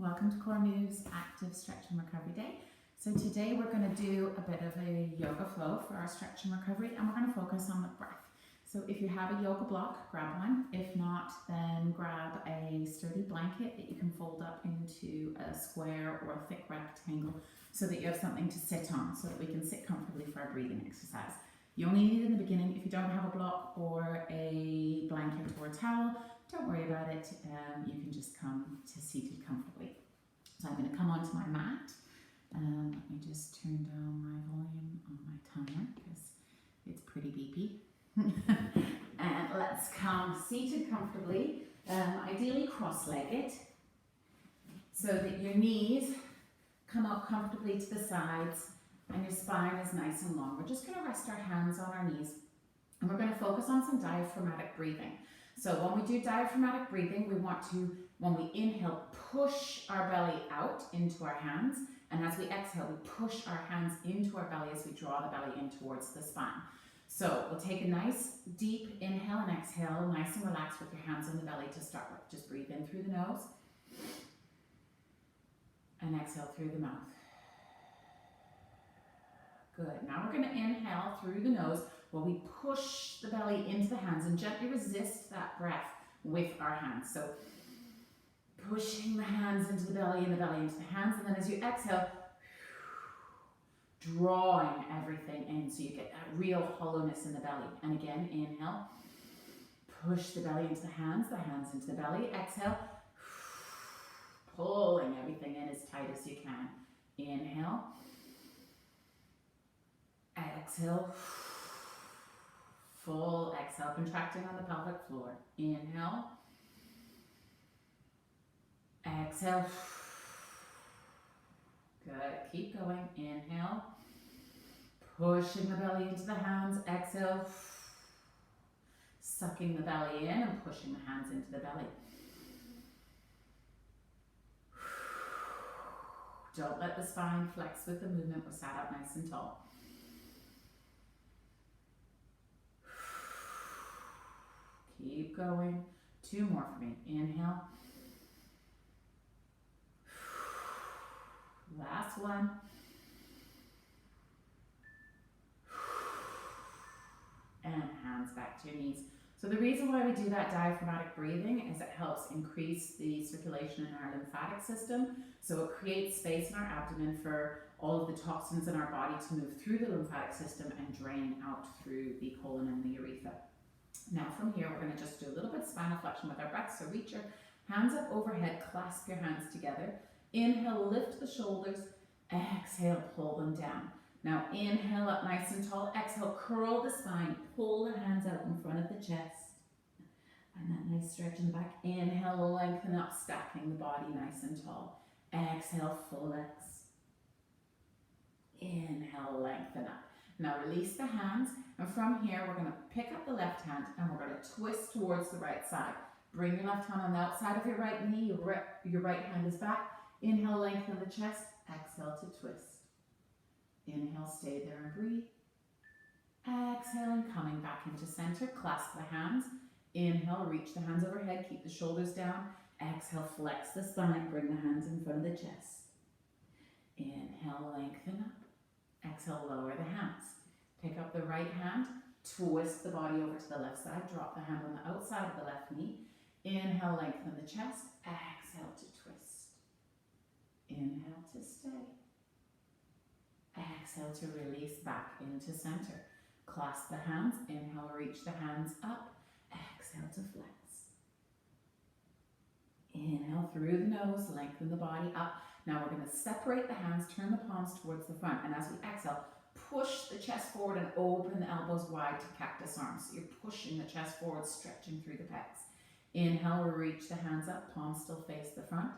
Welcome to Core Moves Active Stretch and Recovery Day. So today we're going to do a bit of a yoga flow for our stretch and recovery, and we're going to focus on the breath. So if you have a yoga block, grab one. If not, then grab a sturdy blanket that you can fold up into a square or a thick rectangle so that you have something to sit on, so that we can sit comfortably for our breathing exercise. You only need it in the beginning. If you don't have a block or a blanket or a towel, don't worry about it. You can just come to seated comfortably. So I'm going to come onto my mat. Let me just turn down my volume on my timer because it's pretty beepy. And let's come seated comfortably, ideally cross-legged, so that your knees come up comfortably to the sides and your spine is nice and long. We're just going to rest our hands on our knees and we're going to focus on some diaphragmatic breathing. So when we do diaphragmatic breathing, we want to, when we inhale, push our belly out into our hands. And as we exhale, we push our hands into our belly as we draw the belly in towards the spine. So we'll take a nice deep inhale and exhale, nice and relaxed with your hands on the belly to start with. Just breathe in through the nose and exhale through the mouth. Good. Now we're going to inhale through the nose while we push the belly into the hands and gently resist that breath with our hands. So pushing the hands into the belly and the belly into the hands, and then as you exhale, drawing everything in so you get that real hollowness in the belly. And again, inhale, push the belly into the hands into the belly. Exhale, pulling everything in as tight as you can. Inhale, exhale, full exhale, contracting on the pelvic floor. Inhale, exhale. Good, keep going. Inhale, pushing the belly into the hands. Exhale, sucking the belly in and pushing the hands into the belly. Don't let the spine flex with the movement. We're sat up nice and tall. Keep going. Two more for me. Inhale. Last one. And hands back to your knees. So the reason why we do that diaphragmatic breathing is it helps increase the circulation in our lymphatic system. So it creates space in our abdomen for all of the toxins in our body to move through the lymphatic system and drain out through the colon and the urethra. Now from here, we're going to just do a little bit of spinal flexion with our breath. So reach your hands up overhead, clasp your hands together. Inhale, lift the shoulders. Exhale, pull them down. Now inhale up nice and tall. Exhale, curl the spine. Pull the hands out in front of the chest. And that nice stretch in the back. Inhale, lengthen up, stacking the body nice and tall. Exhale, flex. Inhale, lengthen up. Now release the hands. And from here, we're going to pick up the left hand and we're going to twist towards the right side. Bring your left hand on the outside of your right knee. Your right hand is back. Inhale, lengthen the chest. Exhale to twist. Inhale, stay there and breathe. Exhaling, coming back into center. Clasp the hands. Inhale, reach the hands overhead. Keep the shoulders down. Exhale, flex the spine. Bring the hands in front of the chest. Inhale, lengthen up. Exhale, lower the hands. Pick up the right hand. Twist the body over to the left side. Drop the hand on the outside of the left knee. Inhale, lengthen the chest. Exhale to twist. Inhale to stay. Exhale to release back into center. Clasp the hands. Inhale, reach the hands up. Exhale to flex. Inhale through the nose, lengthen the body up. Now we're going to separate the hands, turn the palms towards the front, and as we exhale, push the chest forward and open the elbows wide to cactus arms. So you're pushing the chest forward, stretching through the pecs. Inhale, reach the hands up, palms still face the front.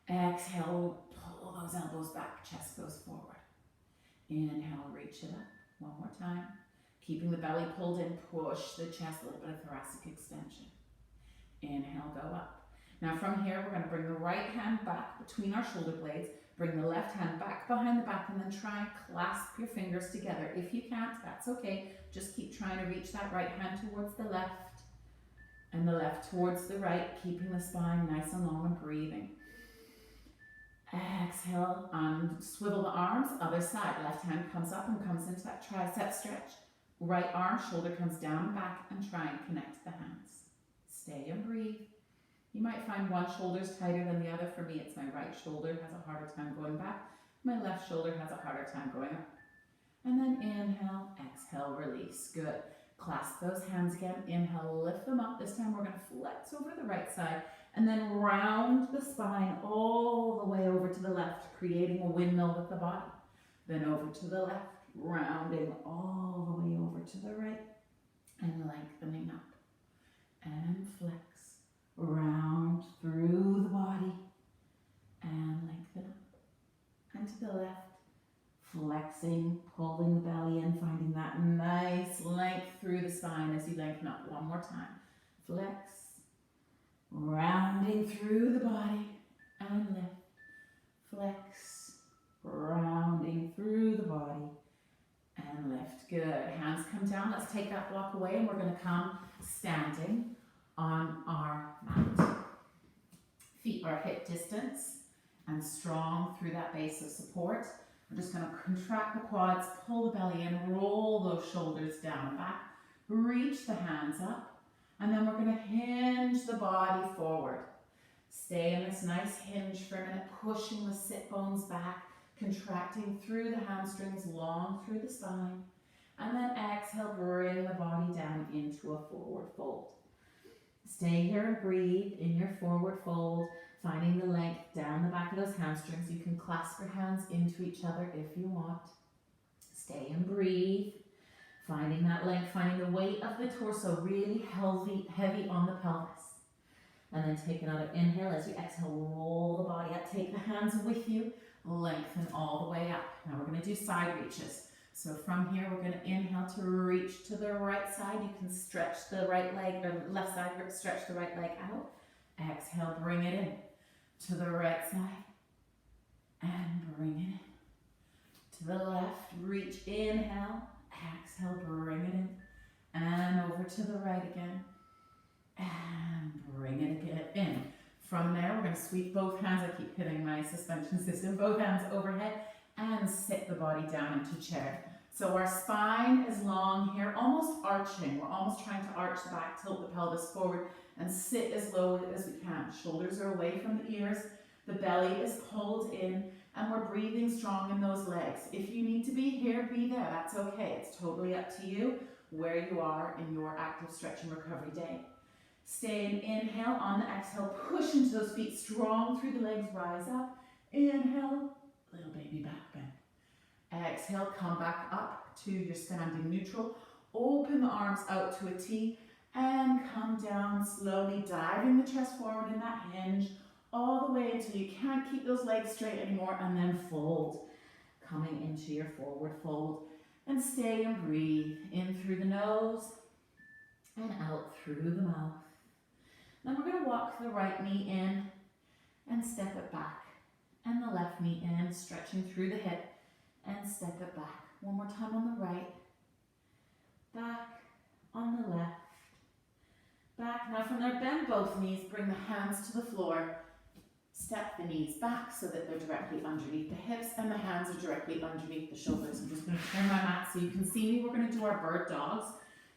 Exhale, pull those elbows back, chest goes forward. Inhale, reach it up. One more time. Keeping the belly pulled in, push the chest, a little bit of thoracic extension. Inhale, go up. Now from here, we're going to bring the right hand back between our shoulder blades, bring the left hand back behind the back, and then try and clasp your fingers together. If you can't, that's okay. Just keep trying to reach that right hand towards the left and the left towards the right, keeping the spine nice and long and breathing. Exhale, and swivel the arms, other side. Left hand comes up and comes into that tricep stretch. Right arm, shoulder comes down and back, and try and connect the hands. Stay and breathe. You might find one shoulder's tighter than the other. For me, it's my right shoulder has a harder time going back. My left shoulder has a harder time going up. And then inhale, exhale, release. Good. Clasp those hands again. Inhale, lift them up. This time we're going to flex over the right side and then round the spine all the way over to the left, creating a windmill with the body. Then over to the left, rounding all the way over to the right and lengthening up. And flex. Round through the body and lengthen up. And to the left, flexing, pulling the belly in, finding that nice length through the spine as you lengthen up. One more time. Flex, rounding through the body and lift. Flex, rounding through the body and lift. Good. Hands come down. Let's take that block away and we're going to come standing on our mat. Feet are hip distance and strong through that base of support. We're just going to contract the quads, pull the belly in, roll those shoulders down and back, reach the hands up, and then we're going to hinge the body forward. Stay in this nice hinge for a minute, pushing the sit bones back, contracting through the hamstrings, long through the spine, and then exhale, bring the body down into a forward fold. Stay here and breathe in your forward fold, finding the length down the back of those hamstrings. You can clasp your hands into each other if you want. Stay and breathe, finding that length, finding the weight of the torso really heavy on the pelvis. And then take another inhale as you exhale, roll the body up, take the hands with you, lengthen all the way up. Now we're going to do side reaches. So from here, we're going to inhale to reach to the right side. You can stretch the right leg, or left side, stretch the right leg out. Exhale, bring it in to the right side. And bring it in. To the left, reach, inhale. Exhale, bring it in. And over to the right again. And bring it again in. From there, we're going to sweep both hands. I keep hitting my suspension system. Both hands overhead. And sit the body down into chair. So our spine is long here, almost arching. We're almost trying to arch the back, tilt the pelvis forward, and sit as low as we can. Shoulders are away from the ears. The belly is pulled in, and we're breathing strong in those legs. If you need to be here, be there. That's okay. It's totally up to you where you are in your active stretch and recovery day. Stay and inhale. On the exhale, push into those feet, strong through the legs, rise up. Inhale. Little baby back bend. Exhale, come back up to your standing neutral. Open the arms out to a T and come down slowly, diving the chest forward in that hinge all the way until you can't keep those legs straight anymore, and then fold. Coming into your forward fold and stay and breathe in through the nose and out through the mouth. Then we're going to walk the right knee in and step it back. And the left knee in, stretching through the hip, and step it back. One more time on the right, back, on the left, back. Now from there, bend both knees, bring the hands to the floor, step the knees back so that they're directly underneath the hips, and the hands are directly underneath the shoulders. I'm just going to turn my mat so you can see me. We're going to do our bird dogs.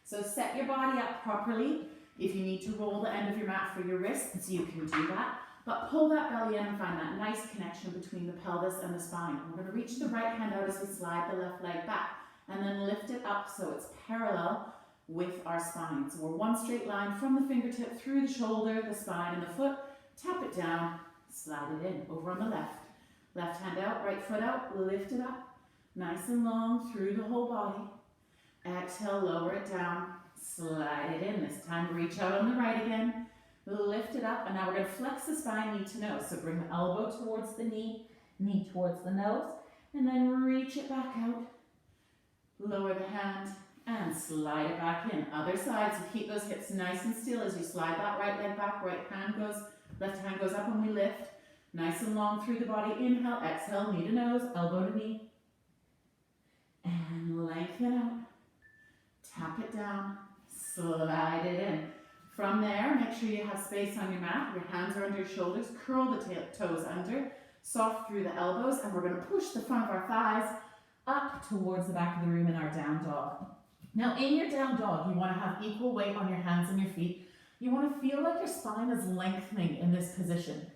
So set your body up properly. If you need to roll the end of your mat for your wrists, you can do that. But pull that belly in and find that nice connection between the pelvis and the spine. We're going to reach the right hand out as we slide the left leg back and then lift it up so it's parallel with our spine. So we're one straight line from the fingertip through the shoulder, the spine, and the foot. Tap it down, slide it in. Over on the left. Left hand out, right foot out, lift it up. Nice and long through the whole body. Exhale, lower it down, slide it in. This time reach out on the right again. Lift it up, and now we're going to flex the spine knee to nose. So bring the elbow towards the knee towards the nose, and then reach it back out. Lower the hand and slide it back in. Other side, so keep those hips nice and still as you slide that right leg back. Left hand goes up when we lift. Nice and long through the body. Inhale, exhale, knee to nose, elbow to knee. And lengthen out. Tap it down, slide it in. From there, make sure you have space on your mat. Your hands are under your shoulders. Curl the toes under. soft through the elbows, and we're going to push the front of our thighs up towards the back of the room in our down dog. Now in your down dog, you want to have equal weight on your hands and your feet. You want to feel like your spine is lengthening in this position.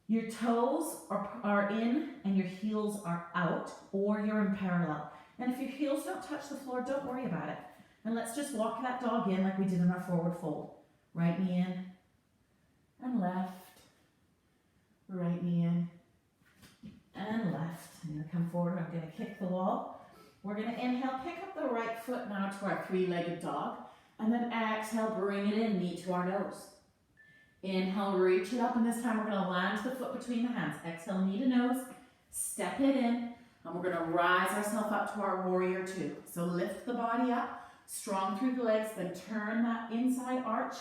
Your toes are in and your heels are out, or you're in parallel. And if your heels don't touch the floor, don't worry about it. And let's just walk that dog in like we did in our forward fold. Right knee in and left. Right knee in and left. I'm going to come forward. I'm going to kick the wall. We're going to inhale, pick up the right foot now to our three-legged dog. And then exhale, bring it in, knee to our nose. Inhale, reach it up, and this time we're going to land the foot between the hands. Exhale, knee to nose, step it in, and we're going to rise ourselves up to our warrior two. So lift the body up, strong through the legs, then turn that inside arch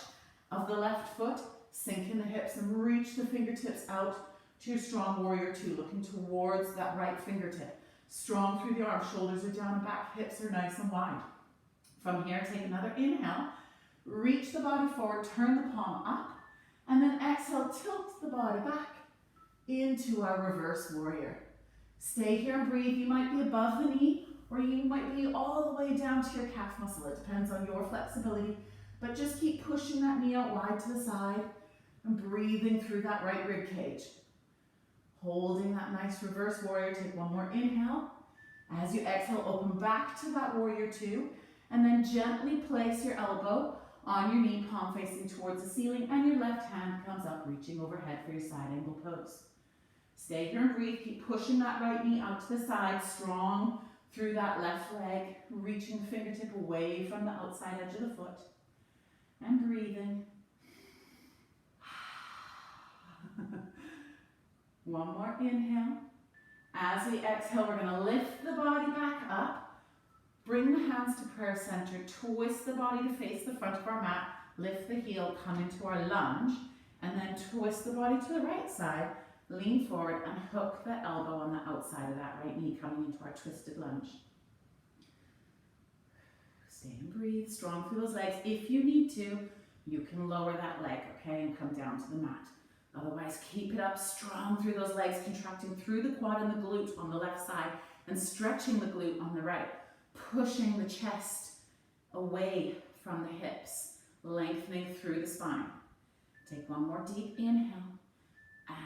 of the left foot, sink in the hips, and reach the fingertips out to your strong warrior two, looking towards that right fingertip. Strong through the arms, shoulders are down and back, hips are nice and wide. From here, take another inhale, reach the body forward, turn the palm up, and then exhale, tilt the body back into our reverse warrior. Stay here and breathe. You might be above the knee, or you might be all the way down to your calf muscle. It depends on your flexibility, but just keep pushing that knee out wide to the side and breathing through that right rib cage. Holding that nice reverse warrior, take one more inhale. As you exhale, open back to that warrior two, and then gently place your elbow on your knee, palm facing towards the ceiling, and your left hand comes up, reaching overhead for your side angle pose. Stay here and breathe. Keep pushing that right knee out to the side, strong through that left leg, reaching the fingertip away from the outside edge of the foot, and breathing. One more inhale. As we exhale, we're going to lift the body back up. Bring the hands to prayer center, twist the body to face the front of our mat, lift the heel, come into our lunge, and then twist the body to the right side, lean forward and hook the elbow on the outside of that right knee, coming into our twisted lunge. Stay and breathe, strong through those legs. If you need to, you can lower that leg, okay, and come down to the mat. Otherwise, keep it up, strong through those legs, contracting through the quad and the glute on the left side, and stretching the glute on the right. Pushing the chest away from the hips, lengthening through the spine. Take one more deep inhale.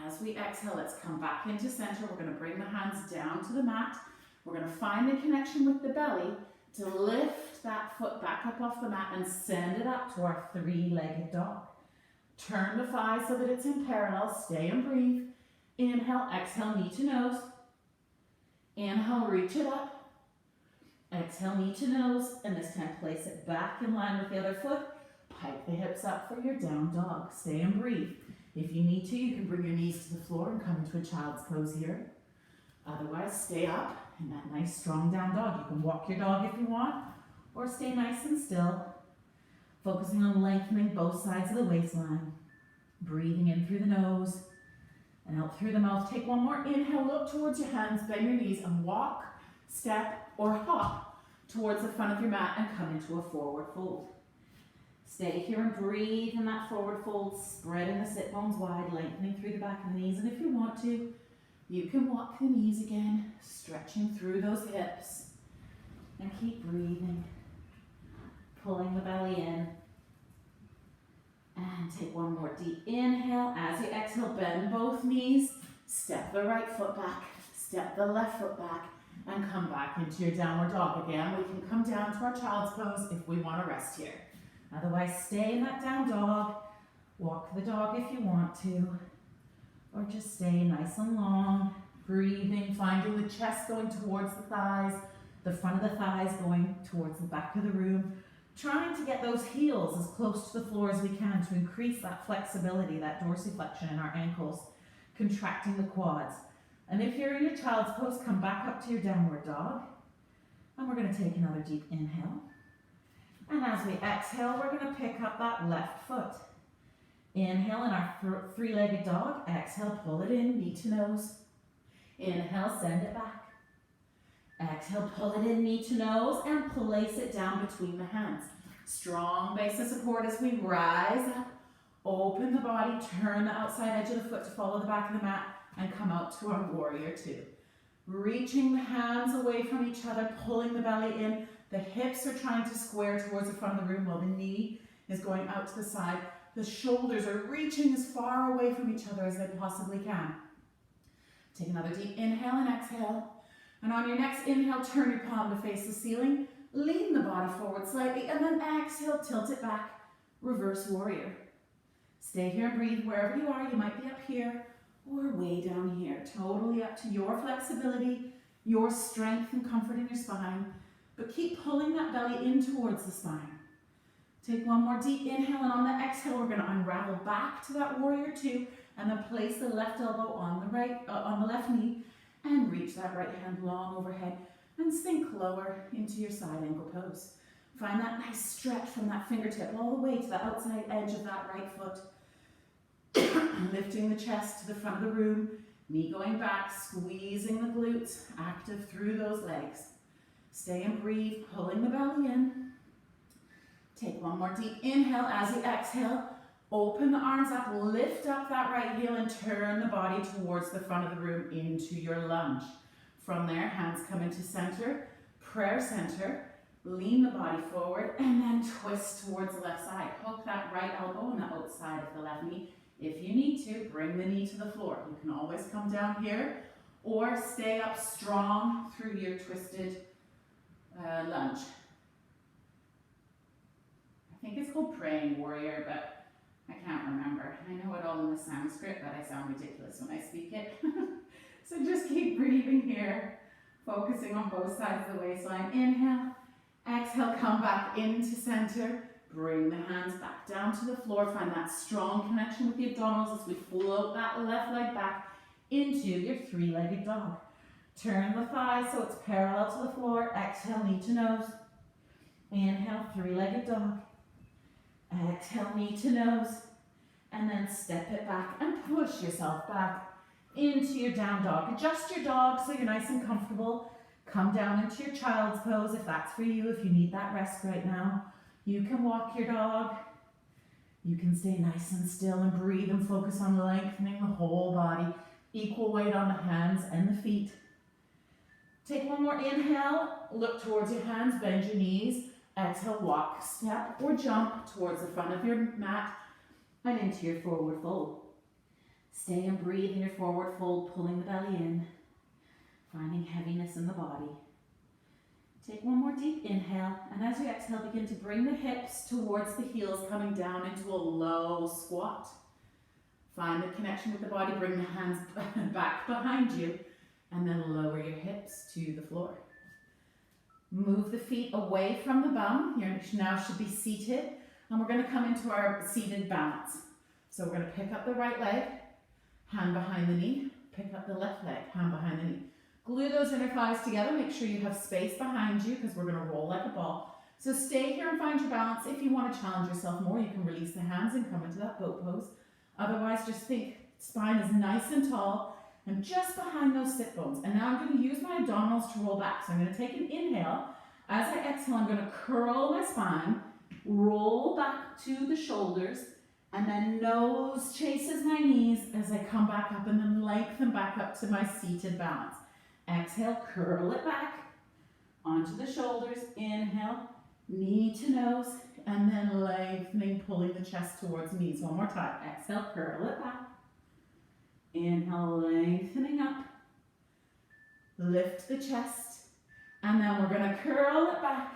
As we exhale, let's come back into center. We're going to bring the hands down to the mat. We're going to find the connection with the belly to lift that foot back up off the mat and send it up to our three-legged dog. Turn the thighs so that it's in parallel. Stay and breathe. Inhale, exhale, knee to nose. Inhale, reach it up. Exhale, knee to nose, and this time place it back in line with the other foot. Pike the hips up for your down dog. Stay and breathe. If you need to, you can bring your knees to the floor and come into a child's pose here. Otherwise, stay up in that nice strong down dog. You can walk your dog if you want, or stay nice and still, focusing on lengthening both sides of the waistline. Breathing in through the nose and out through the mouth. Take one more inhale, look towards your hands, bend your knees, and walk, step, or hop towards the front of your mat and come into a forward fold. Stay here and breathe in that forward fold, spreading the sit bones wide, lengthening through the back of the knees. And if you want to, you can walk the knees again, stretching through those hips. And keep breathing, pulling the belly in. And take one more deep inhale. As you exhale, bend both knees, step the right foot back, step the left foot back, and come back into your downward dog. Again, we can come down to our child's pose if we want to rest here. Otherwise, stay in that down dog. Walk the dog if you want to, or just stay nice and long, breathing, finding the chest going towards the thighs, the front of the thighs going towards the back of the room, trying to get those heels as close to the floor as we can to increase that flexibility, that dorsiflexion in our ankles, contracting the quads. And if you're in your child's pose, come back up to your downward dog. And we're going to take another deep inhale. And as we exhale, we're going to pick up that left foot. Inhale in our three-legged dog. Exhale, pull it in, knee to nose. Inhale, send it back. Exhale, pull it in, knee to nose, and place it down between the hands. Strong base of support as we rise up Open the body, turn the outside edge of the foot to follow the back of the mat, and come out to our warrior two. Reaching the hands away from each other, pulling the belly in. The hips are trying to square towards the front of the room while the knee is going out to the side. The shoulders are reaching as far away from each other as they possibly can. Take another deep inhale and exhale. And on your next inhale, turn your palm to face the ceiling. Lean the body forward slightly, and then exhale, tilt it back. Reverse warrior. Stay here and breathe wherever you are. You might be up here or way down here. Totally up to your flexibility, your strength and comfort in your spine. But keep pulling that belly in towards the spine. Take one more deep inhale, and on the exhale, we're going to unravel back to that warrior two, and then place the left elbow on the left knee, and reach that right hand long overhead, and sink lower into your side angle pose. Find that nice stretch from that fingertip all the way to the outside edge of that right foot. Lifting the chest to the front of the room, knee going back, squeezing the glutes, active through those legs. Stay and breathe, pulling the belly in. Take one more deep inhale as you exhale. Open the arms up, lift up that right heel, and turn the body towards the front of the room into your lunge. From there, hands come into center, prayer center. Lean the body forward, and then twist towards the left side. Hook that right elbow on the outside of the left knee. If you need to, bring the knee to the floor. You can always come down here or stay up strong through your twisted lunge. I think it's called praying warrior, but I can't remember. I know it all in the Sanskrit, but I sound ridiculous when I speak it. So just keep breathing here, focusing on both sides of the waistline. Inhale, exhale, come back into center. Bring the hands back down to the floor. Find that strong connection with the abdominals as we float that left leg back into your three-legged dog. Turn the thighs so it's parallel to the floor. Exhale, knee to nose. Inhale, three-legged dog. Exhale, knee to nose. And then step it back and push yourself back into your down dog. Adjust your dog so you're nice and comfortable. Come down into your child's pose if that's for you, if you need that rest right now. You can walk your dog. You can stay nice and still and breathe and focus on lengthening the whole body. Equal weight on the hands and the feet. Take one more inhale. Look towards your hands, bend your knees. Exhale, walk, step, or jump towards the front of your mat and into your forward fold. Stay and breathe in your forward fold, pulling the belly in, finding heaviness in the body. Take one more deep inhale, and as you exhale, begin to bring the hips towards the heels, coming down into a low squat. Find the connection with the body, bring the hands back behind you, and then lower your hips to the floor. Move the feet away from the bum. You now should be seated, and we're going to come into our seated balance. So we're going to pick up the right leg, hand behind the knee, pick up the left leg, hand behind the knee. Glue those inner thighs together. Make sure you have space behind you because we're going to roll like a ball. So stay here and find your balance. If you want to challenge yourself more, you can release the hands and come into that boat pose. Otherwise, just think spine is nice and tall and just behind those sit bones. And now I'm going to use my abdominals to roll back. So I'm going to take an inhale. As I exhale, I'm going to curl my spine, roll back to the shoulders, and then nose chases my knees as I come back up and then lengthen back up to my seated balance. Exhale, curl it back onto the shoulders. Inhale, knee to nose, and then lengthening, pulling the chest towards knees. One more time. Exhale, curl it back. Inhale, lengthening up. Lift the chest. And then we're going to curl it back.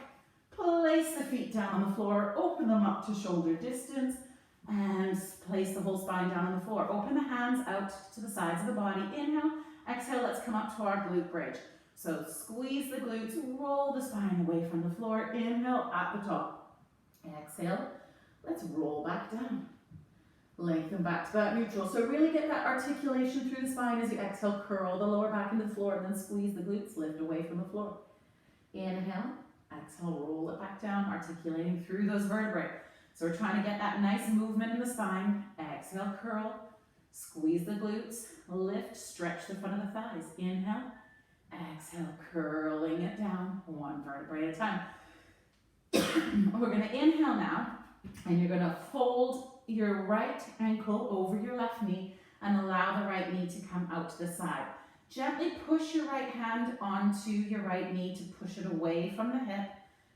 Place the feet down on the floor. Open them up to shoulder distance. And place the whole spine down on the floor. Open the hands out to the sides of the body. Inhale. Exhale, let's come up to our glute bridge. So squeeze the glutes, roll the spine away from the floor. Inhale at the top. Exhale, let's roll back down. Lengthen back to that neutral. So really get that articulation through the spine as you exhale, curl the lower back into the floor, and then squeeze the glutes, lift away from the floor. Inhale, exhale, roll it back down, articulating through those vertebrae. So we're trying to get that nice movement in the spine. Exhale, curl, squeeze the glutes, lift, stretch the front of the thighs. Inhale, exhale, curling it down, one vertebrae at a time. We're going to inhale now, and you're going to fold your right ankle over your left knee and allow the right knee to come out to the side. Gently push your right hand onto your right knee to push it away from the hip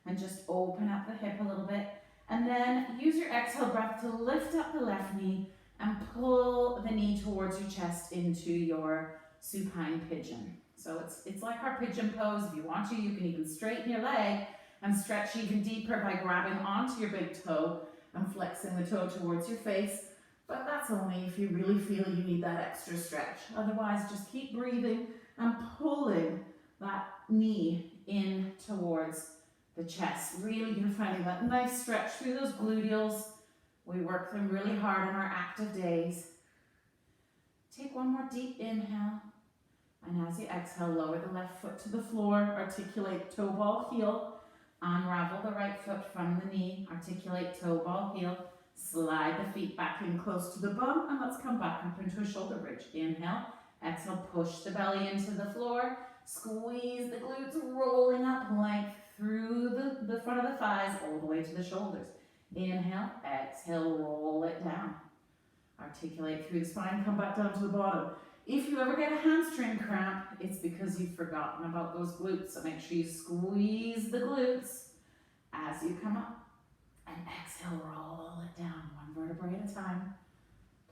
and just open up the hip a little bit. And then use your exhale breath to lift up the left knee and pull the knee towards your chest into your supine pigeon. So it's like our pigeon pose. If you want to, you can even straighten your leg and stretch even deeper by grabbing onto your big toe and flexing the toe towards your face. But that's only if you really feel you need that extra stretch. Otherwise, just keep breathing and pulling that knee in towards the chest. Really, you're finding that nice stretch through those gluteals. We work them really hard on our active days. Take one more deep inhale. And as you exhale, lower the left foot to the floor. Articulate toe ball heel. Unravel the right foot from the knee. Articulate toe ball heel. Slide the feet back in close to the bum. And let's come back up into a shoulder bridge. Inhale. Exhale, push the belly into the floor. Squeeze the glutes, rolling up length through the front of the thighs all the way to the shoulders. Inhale, exhale, roll it down. Articulate through the spine, come back down to the bottom. If you ever get a hamstring cramp, it's because you've forgotten about those glutes. So make sure you squeeze the glutes as you come up. And exhale, roll it down, one vertebrae at a time.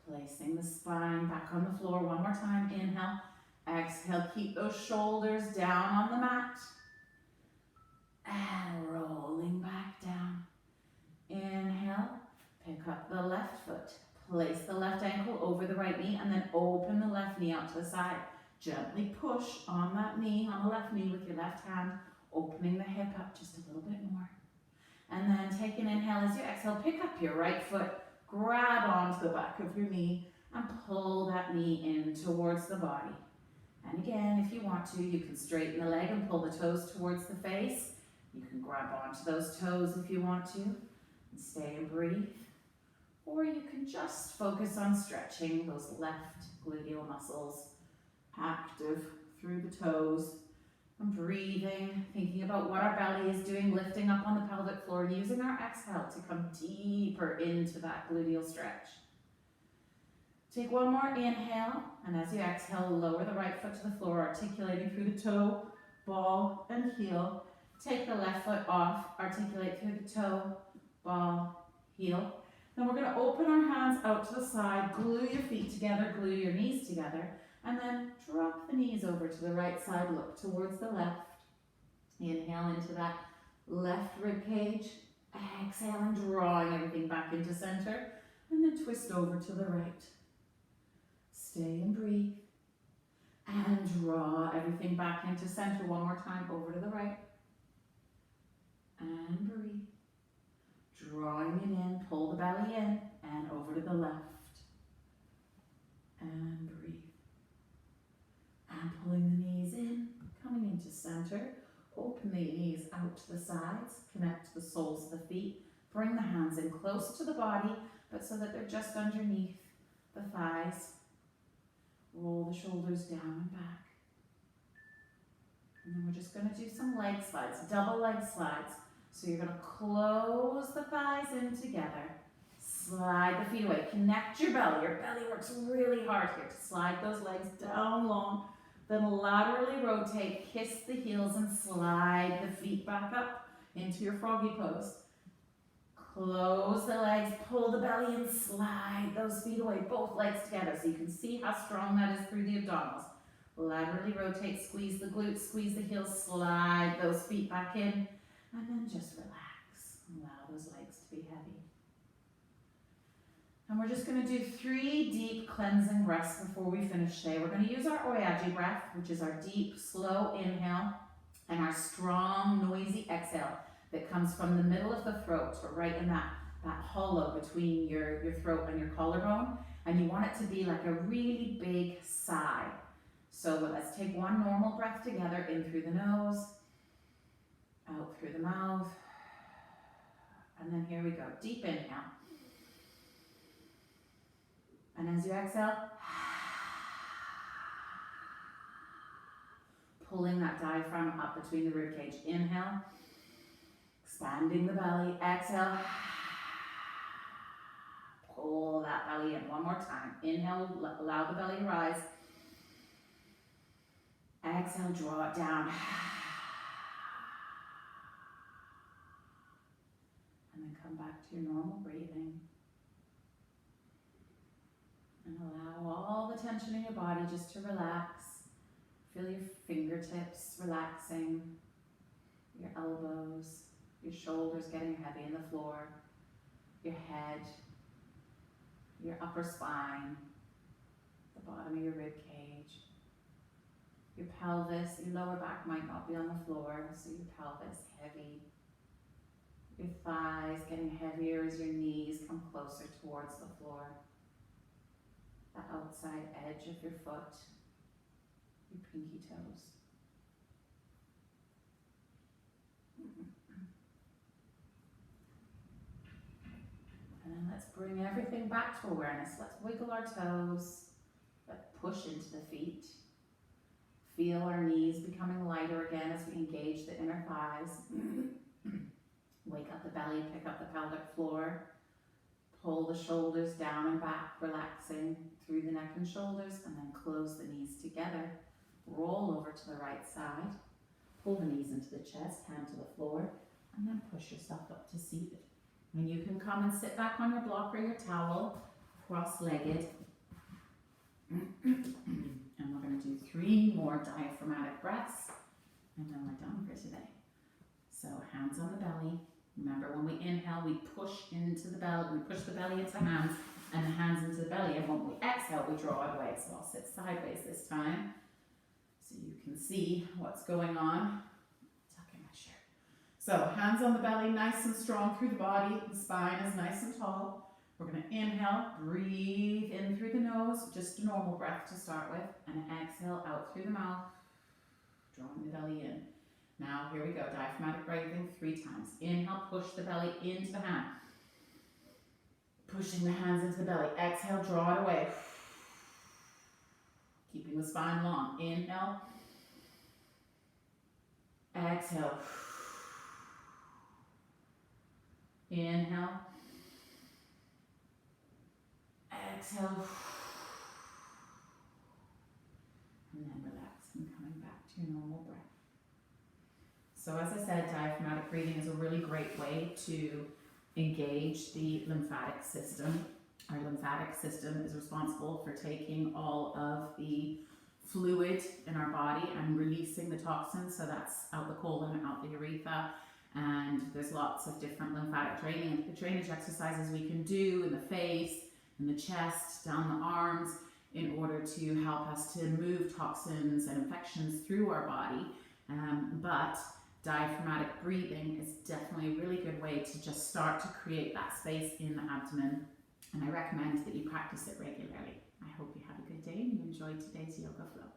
Placing the spine back on the floor one more time. Inhale, exhale, keep those shoulders down on the mat. And rolling back down. Inhale, pick up the left foot. Place the left ankle over the right knee and then open the left knee out to the side. Gently push on that knee, on the left knee with your left hand, opening the hip up just a little bit more. And then take an inhale as you exhale, pick up your right foot, grab onto the back of your knee and pull that knee in towards the body. And again, if you want to, you can straighten the leg and pull the toes towards the face. You can grab onto those toes if you want to and stay and breathe. Or you can just focus on stretching those left gluteal muscles, active through the toes, and breathing, thinking about what our belly is doing, lifting up on the pelvic floor, and using our exhale to come deeper into that gluteal stretch. Take one more inhale, and as you exhale, lower the right foot to the floor, articulating through the toe, ball, and heel. Take the left foot off, articulate through the toe, ball, heel. Then we're going to open our hands out to the side, glue your feet together, glue your knees together, and then drop the knees over to the right side, look towards the left. Inhale into that left rib cage. Exhale and drawing everything back into center, and then twist over to the right. Stay and breathe. And draw everything back into center one more time, over to the right. And breathe. Drawing it in, pull the belly in, and over to the left. And breathe. And pulling the knees in, coming into center. Open the knees out to the sides, connect the soles of the feet. Bring the hands in close to the body, but so that they're just underneath the thighs. Roll the shoulders down and back. And then we're just going to do some leg slides, double leg slides. So you're going to close the thighs in together, slide the feet away, connect your belly. Your belly works really hard here to slide those legs down long, then laterally rotate, kiss the heels and slide the feet back up into your froggy pose. Close the legs, pull the belly and slide those feet away, both legs together so you can see how strong that is through the abdominals. Laterally rotate, squeeze the glutes, squeeze the heels, slide those feet back in. And then just relax. Allow those legs to be heavy. And we're just going to do 3 deep cleansing breaths before we finish today. We're going to use our Oyaji breath, which is our deep, slow inhale, and our strong, noisy exhale that comes from the middle of the throat, or right in that hollow between your throat and your collarbone. And you want it to be like a really big sigh. So let's take one normal breath together, in through the nose, out through the mouth, and then here we go, deep inhale, and as you exhale, pulling that diaphragm up between the rib cage. Inhale, expanding the belly. Exhale, pull pull that belly in. One more time. Inhale, allow the belly to rise. Exhale, draw it down. And then come back to your normal breathing. And allow all the tension in your body just to relax. Feel your fingertips relaxing, your elbows, your shoulders getting heavy in the floor, your head, your upper spine, the bottom of your rib cage, your pelvis. Your lower back might not be on the floor, so your pelvis heavy. Your thighs getting heavier as your knees come closer towards the floor. The outside edge of your foot, your pinky toes. And then let's bring everything back to awareness. Let's wiggle our toes, let's push into the feet. Feel our knees becoming lighter again as we engage the inner thighs. Wake up the belly, pick up the pelvic floor. Pull the shoulders down and back, relaxing through the neck and shoulders, and then close the knees together. Roll over to the right side. Pull the knees into the chest, hand to the floor, and then push yourself up to seated. And you can come and sit back on your block or your towel, cross-legged. And we're going to do 3 more diaphragmatic breaths, and then we're done for today. So hands on the belly. Remember, when we inhale, we push into the belly, we push the belly into the hands, and the hands into the belly. And when we exhale, we draw it away. So I'll sit sideways this time, so you can see what's going on. Tuck in my shirt. So hands on the belly, nice and strong through the body. The spine is nice and tall. We're going to inhale, breathe in through the nose, just a normal breath to start with, and exhale out through the mouth, drawing the belly in. Now, here we go, diaphragmatic breathing 3 times. Inhale, push the belly into the hand. Pushing the hands into the belly. Exhale, draw it away. Keeping the spine long. Inhale. Exhale. Inhale. Exhale. And then relax and coming back to your normal breath. So as I said, diaphragmatic breathing is a really great way to engage the lymphatic system. Our lymphatic system is responsible for taking all of the fluid in our body and releasing the toxins. So that's out the colon, out the urethra, and there's lots of different lymphatic drainage exercises we can do in the face, in the chest, down the arms, in order to help us to move toxins and infections through our body. But diaphragmatic breathing is definitely a really good way to just start to create that space in the abdomen, and I recommend that you practice it regularly. I hope you have a good day and you enjoyed today's yoga flow.